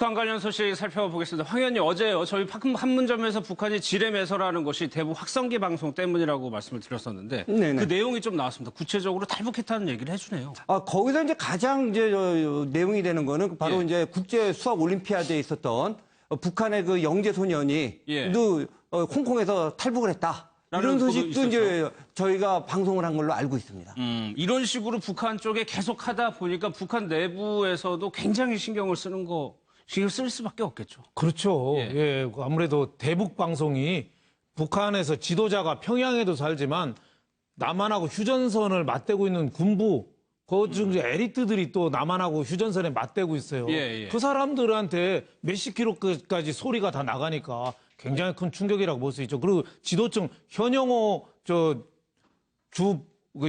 북한 관련 소식 살펴보겠습니다. 황 의원님, 어제요. 저희 판문점에서 북한이 지뢰 매설하는 것이 대북 확성기 방송 때문이라고 말씀을 드렸었는데 네네. 그 내용이 좀 나왔습니다. 구체적으로 탈북했다는 얘기를 해주네요. 거기서 이제 가장 이제 내용이 되는 거는 바로 예. 이제 국제 수학 올림피아드에 있었던 북한의 그 영재 소년이 예. 홍콩에서 탈북을 했다. 이런 소식도 이제 저희가 방송을 한 걸로 알고 있습니다. 이런 식으로 북한 쪽에 계속 하다 보니까 북한 내부에서도 굉장히 신경 쓸 수밖에 없겠죠. 그렇죠. 예. 아무래도 대북 방송이 북한에서 지도자가 평양에도 살지만 남한하고 휴전선을 맞대고 있는 군부, 그중 에리트들이 또 남한하고 휴전선에 맞대고 있어요. 예. 그 사람들한테 몇십 킬로까지 소리가 다 나가니까 굉장히 큰 충격이라고 볼 수 있죠. 그리고 지도층 현영호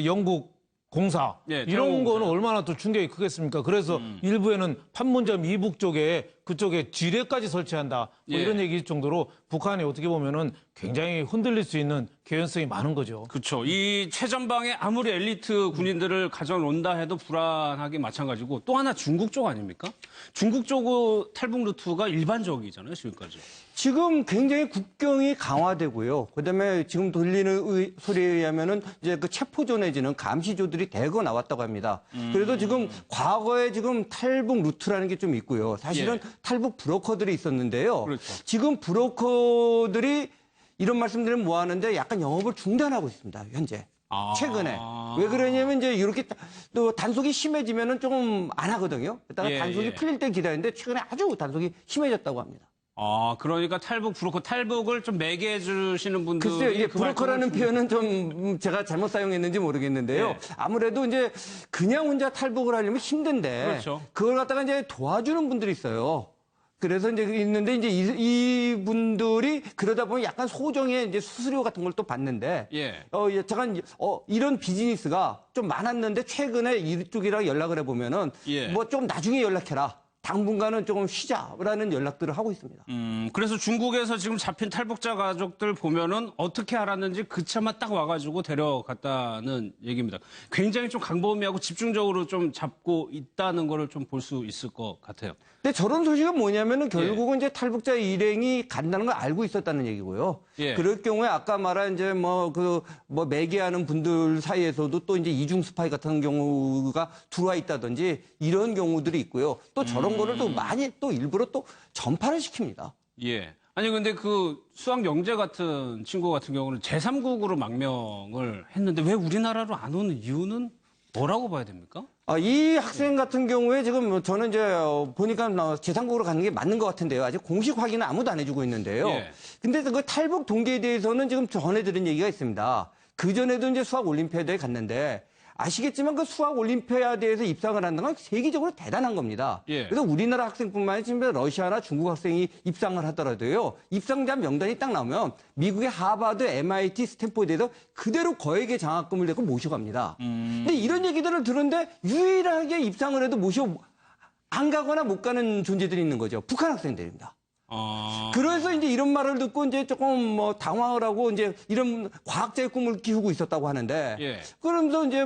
영국 공사 이런 거는 얼마나 또 충격이 크겠습니까? 그래서 일부에는 판문점 이북 쪽에 그쪽에 지뢰까지 설치한다 뭐 이런 얘기일 정도로 북한이 어떻게 보면은 굉장히 흔들릴 수 있는 개연성이 많은 거죠. 그렇죠. 이 최전방에 아무리 엘리트 군인들을 가져온다 해도 불안하기 마찬가지고 또 하나 중국 쪽 아닙니까? 중국 쪽 탈북 루트가 일반적이잖아요, 지금까지. 지금 굉장히 국경이 강화되고요. 그다음에 지금 들리는 소리에 의하면은 이제 그 체포조 내지는 감시조들이 대거 나왔다고 합니다. 그래도 지금 과거에 지금 탈북 루트라는 게 좀 있고요. 사실은 탈북 브로커들이 있었는데요. 그렇죠. 지금 브로커들이 이런 말씀드리면 뭐 하는데 약간 영업을 중단하고 있습니다, 현재. 최근에. 왜 그러냐면 이제 이렇게 또 단속이 심해지면은 조금 안 하거든요. 그러다가 단속이 풀릴 때 기다리는데 최근에 아주 단속이 심해졌다고 합니다. 그러니까 탈북을 좀 매개해 주시는 분들이 글쎄요, 이게 브로커라는 표현은 좀 제가 잘못 사용했는지 모르겠는데요. 아무래도 이제 그냥 혼자 탈북을 하려면 힘든데 그렇죠. 그걸 갖다가 이제 도와주는 분들이 있어요. 그래서 이제 있는데 이제 이 분들이 그러다 보면 약간 소정의 이제 수수료 같은 걸 또 받는데 잠깐 이런 비즈니스가 좀 많았는데 최근에 이쪽이랑 연락을 해보면은 뭐 좀 나중에 연락해라. 당분간은 조금 쉬자라는 연락들을 하고 있습니다. 그래서 중국에서 지금 잡힌 탈북자 가족들 보면은 어떻게 알았는지 그 차만 딱 와가지고 데려갔다는 얘기입니다. 굉장히 좀 광범위하고 집중적으로 좀 잡고 있다는 거를 좀 볼 수 있을 것 같아요. 근데 저런 소식은 뭐냐면은 결국은 이제 탈북자 일행이 간다는 걸 알고 있었다는 얘기고요. 그럴 경우에 아까 말한 이제 매개하는 분들 사이에서도 또 이제 이중 스파이 같은 경우가 들어와 있다든지 이런 경우들이 있고요. 또 저런 거를 또 많이 또 일부러 또 전파를 시킵니다. 아니 근데 그 수학 영재 같은 친구 같은 경우는 제3국으로 망명을 했는데 왜 우리나라로 안 오는 이유는 뭐라고 봐야 됩니까? 이 학생 같은 경우에 지금 저는 이제 보니까 제3국으로 가는 게 맞는 것 같은데요. 아직 공식 확인은 아무도 안 해주고 있는데요. 근데 그 탈북 동기에 대해서는 지금 전해드린 얘기가 있습니다. 그전에도 이제 수학 올림피아드에 갔는데 아시겠지만 그 수학 올림피아드에서 입상을 한다는 건 세계적으로 대단한 겁니다. 그래서 우리나라 학생뿐만 아니라 지금 러시아나 중국 학생이 입상을 하더라도요. 입상자 명단이 딱 나오면 미국의 하버드, MIT, 스탠포드에서 그대로 거액의 장학금을 내고 모셔갑니다. 근데 이런 얘기들을 들었는데 유일하게 입상을 해도 안 가거나 못 가는 존재들이 있는 거죠. 북한 학생들입니다. 그래서 이제 이런 말을 듣고 이제 조금 당황을 하고 이제 이런 과학자의 꿈을 키우고 있었다고 하는데 그러면서 이제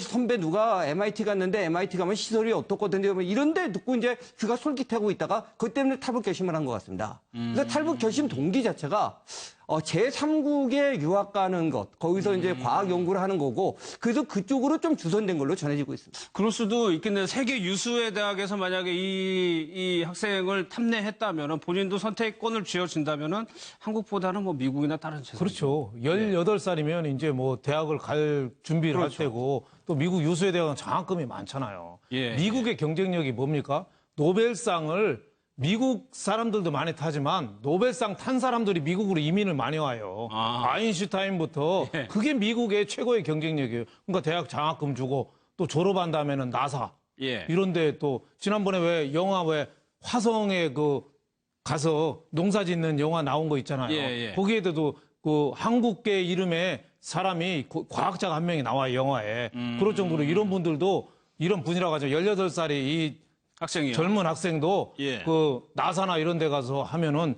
선배 누가 MIT 갔는데 MIT 가면 시설이 어떻거든요. 이런데 듣고 이제 귀가 솔깃하고 있다가 그것 때문에 탈북 결심을 한 것 같습니다. 그래서 탈북 결심 동기 자체가 제3국에 유학 가는 것, 거기서 이제 과학 연구를 하는 거고, 그래서 그쪽으로 좀 주선된 걸로 전해지고 있습니다. 그럴 수도 있겠네요. 세계 유수의 대학에서 만약에 이 학생을 탐내했다면, 본인도 선택권을 쥐어진다면, 한국보다는 미국이나 다른 세상. 그렇죠. 18살이면 이제 대학을 갈 준비를 할 때고, 또 미국 유수의 대학은 장학금이 많잖아요. 미국의 경쟁력이 뭡니까? 노벨상을 미국 사람들도 많이 타지만 노벨상 탄 사람들이 미국으로 이민을 많이 와요. 아인슈타인부터 그게 미국의 최고의 경쟁력이에요. 그러니까 대학 장학금 주고 또 졸업한 다음에는 나사 이런데 또 지난번에 왜 화성에 가서 농사 짓는 영화 나온 거 있잖아요. 거기에도 그 한국계 이름의 사람이 과학자가 한 명이 나와요, 영화에. 그럴 정도로 이런 분들도 이런 분이라고 하죠. 18살이 이 학생이요. 젊은 학생도 그 나사나 이런 데 가서 하면은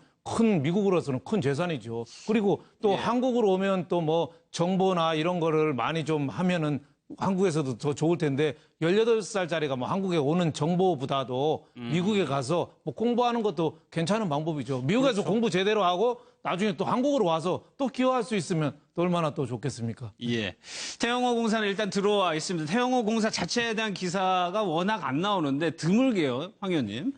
미국으로서는 큰 재산이죠. 그리고 또 한국으로 오면 또 정보나 이런 거를 많이 좀 하면은 한국에서도 더 좋을 텐데 18살짜리가 뭐 한국에 오는 정보보다도 미국에 가서 뭐 공부하는 것도 괜찮은 방법이죠. 미국에서 그렇죠. 공부 제대로 하고 나중에 또 한국으로 와서 또 기여할 수 있으면 또 얼마나 또 좋겠습니까? 예. 태영호 공사는 일단 들어와 있습니다. 태영호 공사 자체에 대한 기사가 워낙 안 나오는데 드물게요, 황 의원님.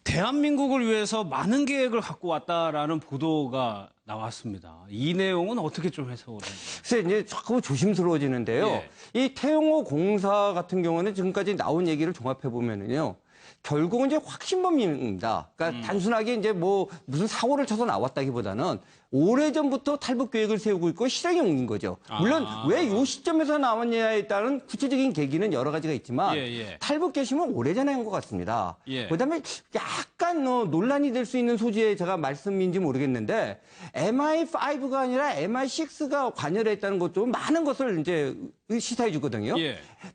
대한민국을 위해서 많은 계획을 갖고 왔다라는 보도가 나왔습니다. 이 내용은 어떻게 좀 해석을 해요? 글쎄, 이제 자꾸 조심스러워지는데요. 예. 이 태용호 공사 같은 경우는 지금까지 나온 얘기를 종합해 보면은요. 결국은 이제 확신범입니다. 그러니까 단순하게 이제 뭐 무슨 사고를 쳐서 나왔다기보다는 오래전부터 탈북 계획을 세우고 있고 실행에 옮긴 거죠. 물론 왜 이 시점에서 나왔냐에 따른 구체적인 계기는 여러 가지가 있지만 탈북 결심은 오래전에 한 것 같습니다. 그다음에 약간 논란이 될 수 있는 소지의 제가 말씀인지 모르겠는데 MI5가 아니라 MI6가 관여를 했다는 것도 많은 것을 이제 시사해 주거든요.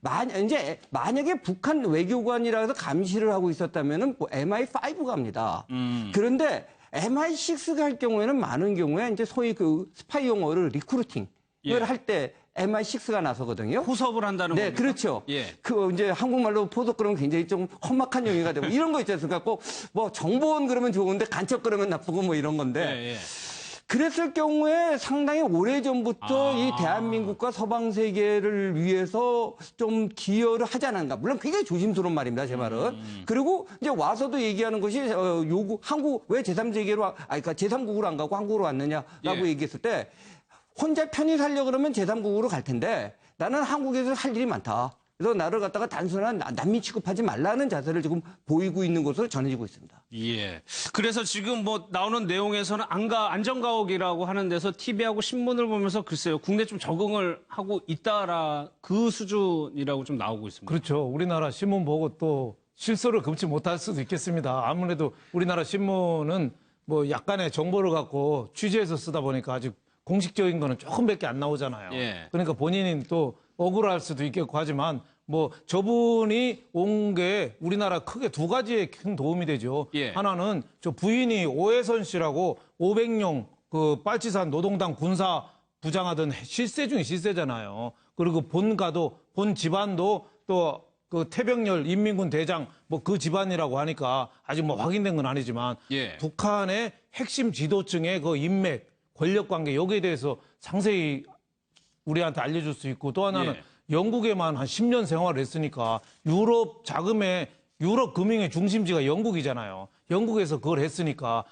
만약에 북한 외교관이라 해서 감시를 하고 있었다면은 뭐 MI5가 합니다. 그런데 MI6가 할 경우에는 많은 경우에 이제 소위 그 스파이 용어를 리크루팅 을 할 때 MI6가 나서거든요. 포섭을 한다는 네, 겁니까? 그렇죠. 그 이제 한국말로 포섭 그러면 굉장히 좀 험악한 용어가 되고 이런 거 있지 않습니까? 꼭 뭐 정보원 그러면 좋은데 간첩 그러면 나쁘고 뭐 이런 건데. 그랬을 경우에 상당히 오래전부터 이 대한민국과 서방 세계를 위해서 좀 기여를 하지 않았는가. 물론 굉장히 조심스러운 말입니다, 제 말은. 그리고 이제 와서도 얘기하는 것이 요구 한국 왜 제3세계로 그러니까 제3국으로 안 가고 한국으로 왔느냐라고 얘기했을 때 혼자 편히 살려 그러면 제3국으로 갈 텐데 나는 한국에서 할 일이 많다. 그래서 나를 갖다가 단순한 난민 취급하지 말라는 자세를 지금 보이고 있는 것으로 전해지고 있습니다. 예. 그래서 지금 뭐 나오는 내용에서는 안전가옥이라고 하는 데서 TV하고 신문을 보면서 글쎄요, 국내 좀 적응을 하고 있다라 그 수준이라고 좀 나오고 있습니다. 그렇죠. 우리나라 신문 보고 또 실수를 금치 못할 수도 있겠습니다. 아무래도 우리나라 신문은 뭐 약간의 정보를 갖고 취재해서 쓰다 보니까 아직 공식적인 거는 조금밖에 안 나오잖아요. 그러니까 본인이 또 억울할 수도 있겠고 하지만 뭐 저분이 온 게 우리나라 크게 두 가지에 큰 도움이 되죠. 하나는 저 부인이 오해선 씨라고 500룡 그 빨치산 노동당 군사 부장하던 실세 중에 실세잖아요. 그리고 본가도 본 집안도 또 그 태병열 인민군 대장 뭐 그 집안이라고 하니까 아직 뭐 확인된 건 아니지만 북한의 핵심 지도층의 그 인맥 권력 관계 여기에 대해서 상세히 우리한테 알려줄 수 있고 또 하나는 영국에만 한 10년 생활을 했으니까 유럽 자금의 유럽 금융의 중심지가 영국이잖아요. 영국에서 그걸 했으니까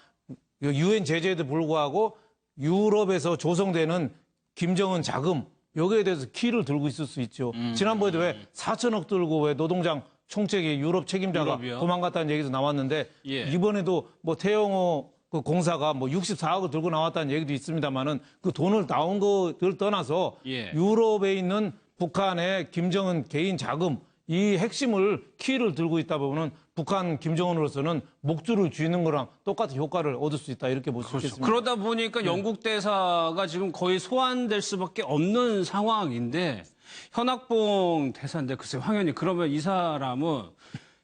유엔 제재에도 불구하고 유럽에서 조성되는 김정은 자금 여기에 대해서 키를 들고 있을 수 있죠. 지난번에도 왜 4천억 들고 왜 노동장 총책이 유럽 책임자가 유럽이요? 도망갔다는 얘기도 나왔는데 이번에도 뭐 태영호 그 공사가 뭐 64억을 들고 나왔다는 얘기도 있습니다만은 그 돈을 나온 것을 떠나서 유럽에 있는 북한의 김정은 개인 자금 이 핵심을 키를 들고 있다 보면은 북한 김정은으로서는 목줄을 쥐는 거랑 똑같은 효과를 얻을 수 있다 이렇게 볼 수 있겠습니다. 그러다 보니까 영국 대사가 지금 거의 소환될 수밖에 없는 상황인데 현학봉 대사인데 글쎄 황 의원님 그러면 이 사람은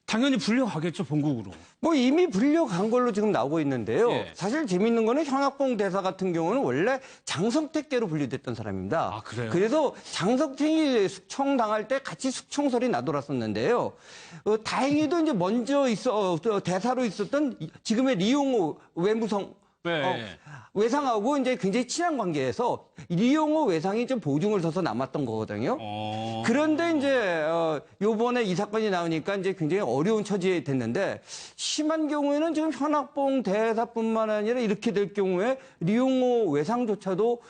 당연히 불려가겠죠, 본국으로. 뭐 이미 불려간 걸로 지금 나오고 있는데요. 사실 재밌는 거는 현학봉 대사 같은 경우는 원래 장성택계로 분류됐던 사람입니다. 아, 그래요? 그래서 장성택이 숙청당할 때 같이 숙청설이 나돌았었는데요. 다행히도 이제 먼저 대사로 있었던 지금의 리용호 외무성 외상하고 이제 굉장히 친한 관계에서 리용호 외상이 좀 보증을 서서 남았던 거거든요. 그런데 이제 요번에 이 사건이 나오니까 이제 굉장히 어려운 처지에 됐는데 심한 경우에는 지금 현학봉 대사뿐만 아니라 이렇게 될 경우에 리용호 외상조차도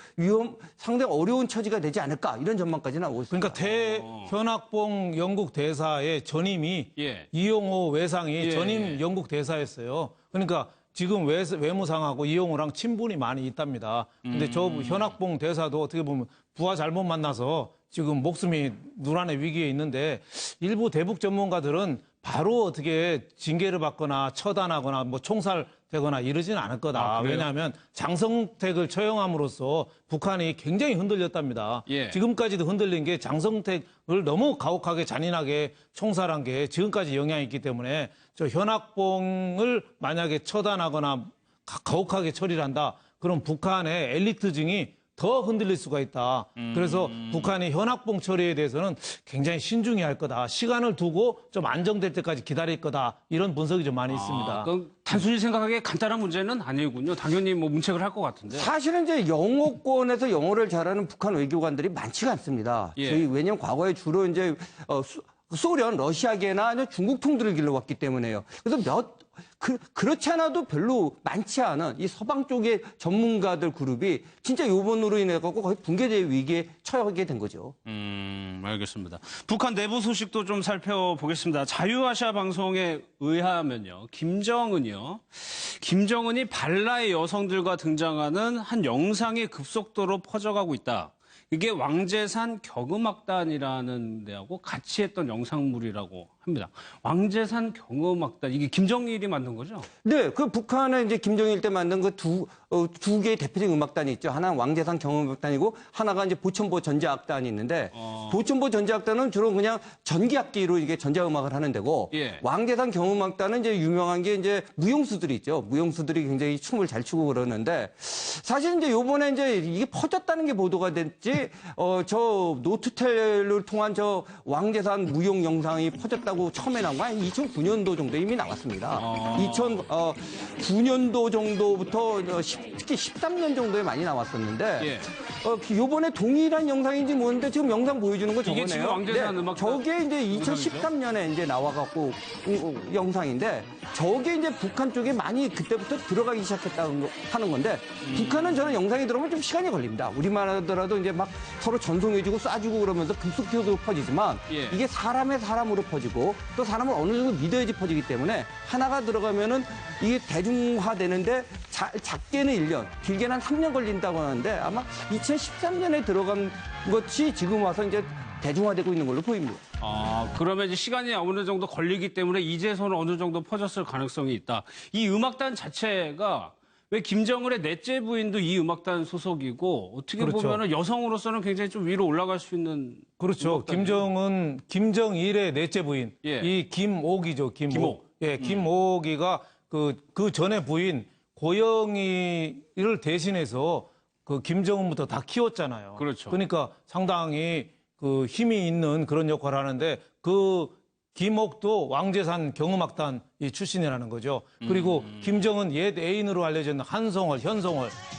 상당히 어려운 처지가 되지 않을까 이런 전망까지 나오고 있습니다. 그러니까 현학봉 영국 대사의 전임이 이용호 외상이 전임 영국 대사였어요. 그러니까 지금 외무상하고 이용호랑 친분이 많이 있답니다. 근데 저 현학봉 대사도 어떻게 보면 부하 잘못 만나서 지금 목숨이 누란의 위기에 있는데 일부 대북 전문가들은 바로 어떻게 징계를 받거나 처단하거나 뭐 총살되거나 이러지는 않을 거다. 왜냐하면 장성택을 처형함으로써 북한이 굉장히 흔들렸답니다. 지금까지도 흔들린 게 장성택을 너무 가혹하게 잔인하게 총살한 게 지금까지 영향이 있기 때문에 저 현학봉을 만약에 처단하거나 가혹하게 처리를 한다. 그럼 북한의 엘리트층이 더 흔들릴 수가 있다. 그래서 북한이 현악봉 처리에 대해서는 굉장히 신중히 할 거다. 시간을 두고 좀 안정될 때까지 기다릴 거다. 이런 분석이 좀 많이 있습니다. 그럼 단순히 생각하기에 간단한 문제는 아니군요. 당연히 뭐 문책을 할 것 같은데. 사실은 이제 영어권에서 영어를 잘하는 북한 외교관들이 많지가 않습니다. 예. 왜냐하면 과거에 주로 이제 소련, 러시아계나 아니면 중국 통들을 길러왔기 때문에요. 그래서 그렇지 않아도 별로 많지 않은 이 서방 쪽의 전문가들 그룹이 진짜 요번으로 인해 갖고 거의 붕괴될 위기에 처하게 된 거죠. 알겠습니다. 북한 내부 소식도 좀 살펴보겠습니다. 자유아시아 방송에 의하면요, 김정은이 발라의 여성들과 등장하는 한 영상이 급속도로 퍼져가고 있다. 이게 왕제산 경음악단이라는 데하고 같이 했던 영상물이라고 합니다. 왕제산 경음악단, 이게 김정일이 만든 거죠? 네, 그 북한에 이제 김정일 때 만든 그 두 개의 대표적인 음악단이 있죠. 하나는 왕제산 경음악단이고 하나가 이제 보천보 전자악단이 있는데 보천보 전자악단은 주로 그냥 전기악기로 이게 전자음악을 하는 데고 예. 왕제산 경음악단은 이제 유명한 게 이제 무용수들이 있죠. 무용수들이 굉장히 춤을 잘 추고 그러는데 사실 이제 요번에 이제 이게 퍼졌다는 게 보도가 됐지 저 노트텔을 통한 저 왕제산 무용 영상이 퍼졌다고 처음에 나온 건 2009년도 정도 이미 나왔습니다. 2009년도 정도부터 특히 13년 정도에 많이 나왔었는데 예. 요번에 동일한 영상인지 모르는데 지금 영상 보여주는 거 저거네요. 이게 지금 왕제산 음악단 저게 이제 2013년에 이제 나와갖고 영상인데 저게 이제 북한 쪽에 많이 그때부터 들어가기 시작했다는 하는 건데 북한은 저는 영상이 들어오면 좀 시간이 걸립니다. 우리만 하더라도 이제 막 서로 전송해주고 쏴주고 그러면서 급속도로 퍼지지만 예. 이게 사람의 사람으로 퍼지고 또 사람을 어느 정도 믿어야지 퍼지기 때문에 하나가 들어가면은 이게 대중화되는데 작게는 1년, 길게는 한 3년 걸린다고 하는데 아마 2013년에 들어간 것이 지금 와서 이제 대중화되고 있는 걸로 보입니다. 그러면 이제 시간이 어느 정도 걸리기 때문에 이제서는 어느 정도 퍼졌을 가능성이 있다. 이 음악단 자체가 왜 김정은의 넷째 부인도 이 음악단 소속이고 어떻게 그렇죠. 보면은 여성으로서는 굉장히 좀 위로 올라갈 수 있는 그렇죠. 김정일의 넷째 부인. 예. 이 김옥이죠. 김옥. 예, 김옥이가 그 전에 부인 고영이를 대신해서 그 김정은부터 다 키웠잖아요. 그렇죠. 그러니까 상당히 그 힘이 있는 그런 역할을 하는데 그 김옥도 왕제산 경음악단 출신이라는 거죠. 그리고 김정은 옛 애인으로 알려진 현송월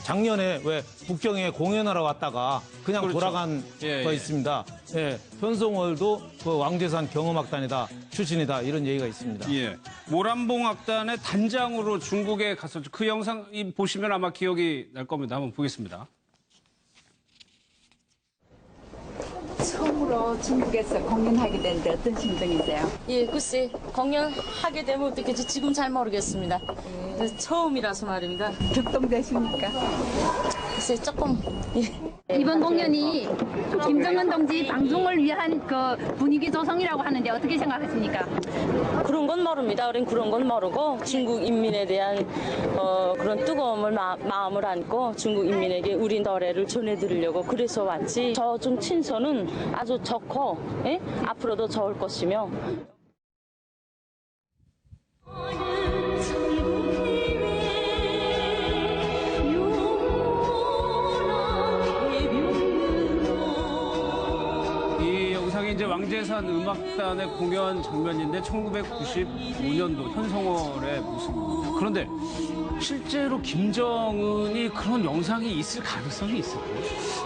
작년에 왜 북경에 공연하러 왔다가 그냥 그렇죠. 돌아간 예, 거 예. 있습니다. 예, 현송월도 그 왕제산 경음악단이다 출신이다 이런 얘기가 있습니다. 예. 모란봉 악단의 단장으로 중국에 갔었죠. 그 영상 보시면 아마 기억이 날 겁니다. 한번 보겠습니다. 처음으로 중국에서 공연하게 됐는데 어떤 심정이세요? 예, 글쎄 공연하게 되면 어떻겠지 지금 잘 모르겠습니다. 처음이라서 말입니다. 격동되십니까? 글쎄 조금 이번 공연이 김정은 동지 방송을 위한 그 분위기 조성이라고 하는데 어떻게 생각하십니까? 그런 건 모릅니다. 우린 그런 건 모르고 중국 인민에 대한 그런 뜨거움을 마음을 안고 중국 인민에게 우리 노래를 전해드리려고 그래서 왔지. 저중 친서는 아주 좋고 예? 앞으로도 좋을 것이며. 이 영상이 이제 왕제산 음악단의 공연 장면인데 1995년도 현송월의 모습입니다. 그런데 실제로 김정은이 그런 영상이 있을 가능성이 있을까요?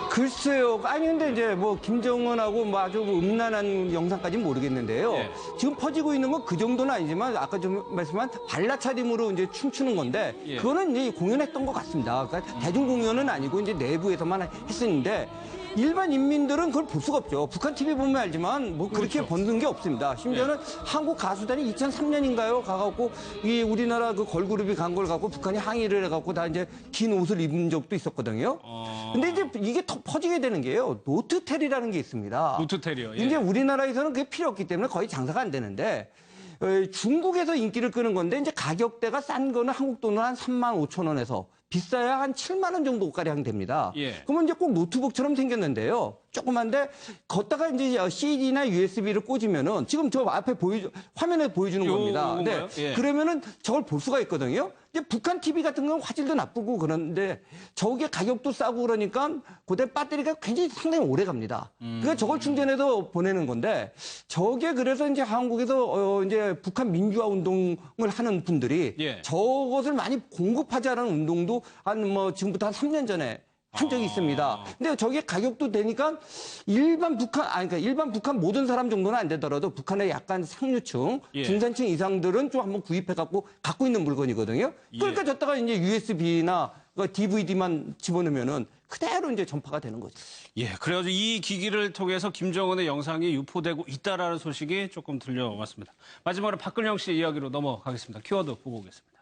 글쎄요. 아니 근데 이제 뭐 김정은하고 뭐 아주 음란한 영상까지는 모르겠는데요. 예. 지금 퍼지고 있는 건 그 정도는 아니지만 아까 좀 말씀한 발라 차림으로 이제 춤추는 건데 예. 그거는 이제 공연했던 것 같습니다. 그러니까 대중 공연은 아니고 이제 내부에서만 했었는데 일반 인민들은 그걸 볼 수가 없죠. 북한 TV 보면 알지만 뭐 그렇게 그렇죠. 보는 게 없습니다. 심지어는 한국 가수단이 2003년인가요? 가갖고 이 우리나라 그 걸그룹이 간 걸 갖고 북한이 항의를 해갖고 다 이제 긴 옷을 입은 적도 있었거든요. 근데 이제 이게 더 퍼지게 되는 게요. 노트텔이라는 게 있습니다. 노트텔이요. 예. 이제 우리나라에서는 그게 필요 없기 때문에 거의 장사가 안 되는데 중국에서 인기를 끄는 건데 이제 가격대가 싼 거는 한국 돈으로 한 3만 5천 원에서 비싸야 한 7만 원 정도가량 됩니다. 예. 그러면 이제 꼭 노트북처럼 생겼는데요. 조그만데 걷다가 이제 CD나 USB를 꽂으면은 지금 저 앞에 화면에 보여주는 겁니다. 요건가요? 네. 예. 그러면은 저걸 볼 수가 있거든요. 근데 북한 TV 같은 경우는 화질도 나쁘고 그런데 저게 가격도 싸고 그러니까 그때 배터리가 굉장히 상당히 오래 갑니다. 그러니까 저걸 충전해서 보내는 건데 저게 그래서 이제 한국에서 이제 북한 민주화 운동을 하는 분들이 예. 저것을 많이 공급하자라는 운동도 한 뭐 지금부터 한 3년 전에 한 적이 있습니다. 근데 저게 가격도 되니까 그러니까 일반 북한 모든 사람 정도는 안 되더라도 북한의 약간 상류층, 예. 중산층 이상들은 좀 한번 구입해갖고 갖고 있는 물건이거든요. 그러니까 예. 저다가 이제 USB나 DVD만 집어넣으면은 그대로 이제 전파가 되는 거죠. 예, 그래가지고 이 기기를 통해서 김정은의 영상이 유포되고 있다라는 소식이 조금 들려왔습니다. 마지막으로 박근영 씨 이야기로 넘어가겠습니다. 키워드 보고 오겠습니다.